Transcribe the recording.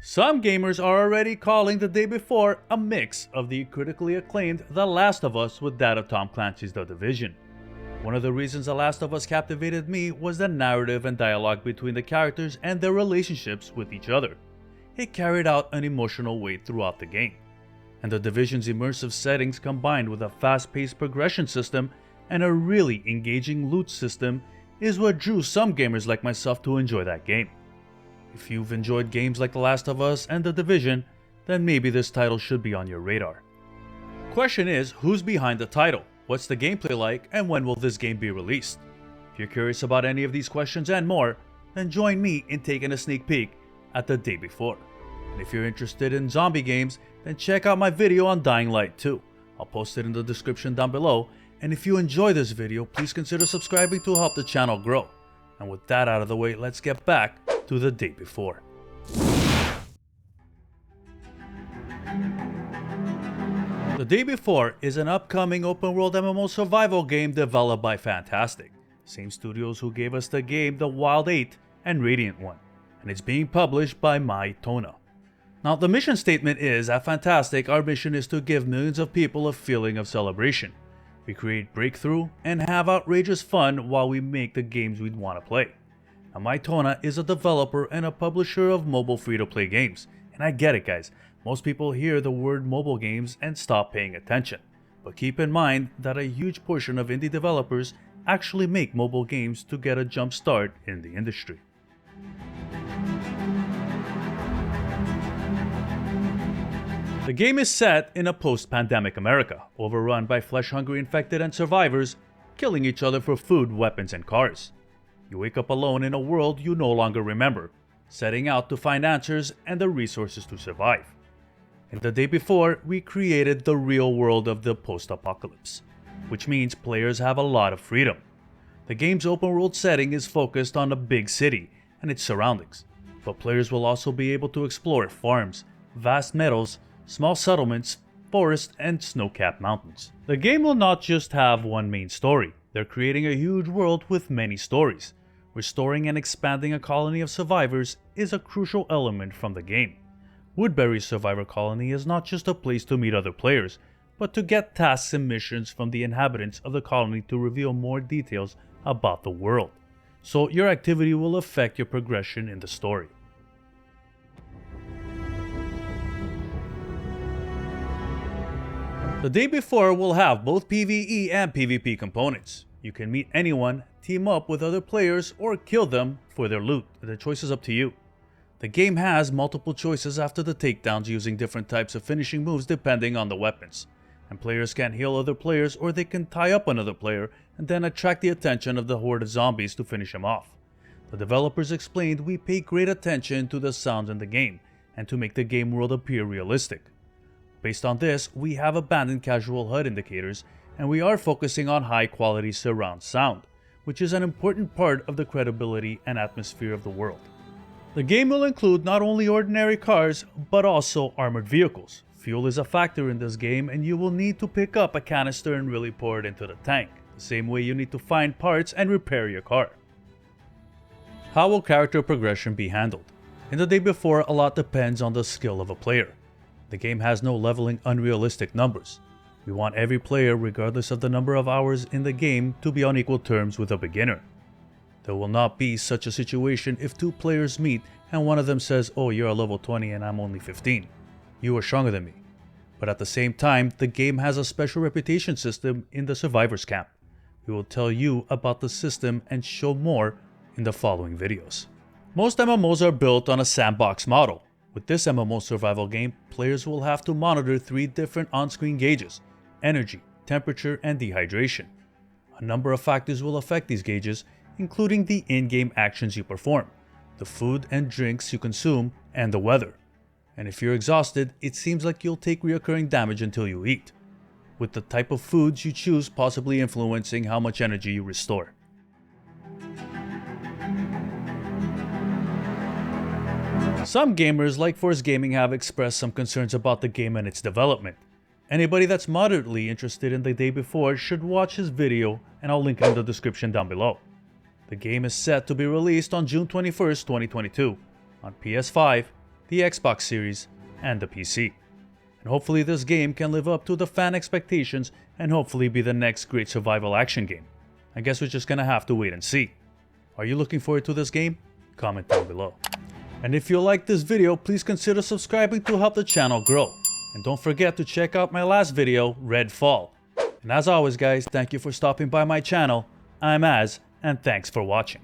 Some gamers are already calling The Day Before a mix of the critically acclaimed The Last of Us with that of Tom Clancy's The Division. One of the reasons The Last of Us captivated me was the narrative and dialogue between the characters and their relationships with each other. It carried out an emotional weight throughout the game. And The Division's immersive settings combined with a fast-paced progression system and a really engaging loot system is what drew some gamers like myself to enjoy that game. If you've enjoyed games like The Last of Us and The Division, then maybe this title should be on your radar. Question is, who's behind the title? What's the gameplay like, and when will this game be released? If you're curious about any of these questions and more, then join me in taking a sneak peek at The Day Before. And if you're interested in zombie games, then check out my video on Dying Light 2. I'll post it in the description down below, and if you enjoy this video, please consider subscribing to help the channel grow. And with that out of the way, let's get back to The Day Before. The Day Before is an upcoming open-world MMO survival game developed by Fntastic, same studios who gave us the game The Wild 8 and Radiant 1, and it's being published by Mytona. Now, the mission statement is, at Fntastic, our mission is to give millions of people a feeling of celebration. We create breakthrough and have outrageous fun while we make the games we'd want to play. Now, Mytona is a developer and a publisher of mobile free-to-play games, and I get it guys, most people hear the word mobile games and stop paying attention. But keep in mind that a huge portion of indie developers actually make mobile games to get a jump start in the industry. The game is set in a post-pandemic America, overrun by flesh-hungry infected and survivors, killing each other for food, weapons, and cars. You wake up alone in a world you no longer remember, setting out to find answers and the resources to survive. In The Day Before, we created the real world of the post-apocalypse, which means players have a lot of freedom. The game's open-world setting is focused on a big city and its surroundings, but players will also be able to explore farms, vast meadows, small settlements, forests, and snow-capped mountains. The game will not just have one main story. They're creating a huge world with many stories. Restoring and expanding a colony of survivors is a crucial element from the game. Woodbury's survivor colony is not just a place to meet other players, but to get tasks and missions from the inhabitants of the colony to reveal more details about the world. So your activity will affect your progression in the story. The Day Before will have both PvE and PvP components. You can meet anyone, team up with other players, or kill them for their loot. The choice is up to you. The game has multiple choices after the takedowns using different types of finishing moves depending on the weapons. And players can heal other players, or they can tie up another player and then attract the attention of the horde of zombies to finish him off. The developers explained we pay great attention to the sounds in the game and to make the game world appear realistic. Based on this, we have abandoned casual HUD indicators and we are focusing on high quality surround sound, which is an important part of the credibility and atmosphere of the world. The game will include not only ordinary cars, but also armored vehicles. Fuel is a factor in this game and you will need to pick up a canister and really pour it into the tank, the same way you need to find parts and repair your car. How will character progression be handled? In The Day Before, a lot depends on the skill of a player. The game has no leveling unrealistic numbers. We want every player, regardless of the number of hours in the game, to be on equal terms with a beginner. There will not be such a situation if two players meet and one of them says, "Oh, you're a level 20 and I'm only 15. You are stronger than me." But at the same time, the game has a special reputation system in the survivors camp. We will tell you about the system and show more in the following videos. Most MMOs are built on a sandbox model. With this MMO survival game, players will have to monitor 3 different on-screen gauges: energy, temperature, and dehydration. A number of factors will affect these gauges, including the in-game actions you perform, the food and drinks you consume, and the weather. And if you're exhausted, it seems like you'll take recurring damage until you eat, with the type of foods you choose possibly influencing how much energy you restore. Some gamers like Force Gaming have expressed some concerns about the game and its development. Anybody that's moderately interested in The Day Before should watch his video and I'll link it in the description down below. The game is set to be released on June 21st, 2022 on PS5, the Xbox Series, and the PC. And hopefully this game can live up to the fan expectations and hopefully be the next great survival action game. I guess we're just gonna have to wait and see. Are you looking forward to this game? Comment down below. And if you like this video, please consider subscribing to help the channel grow. And don't forget to check out my last video, Redfall. And as always guys, thank you for stopping by my channel. I'm Az, and thanks for watching.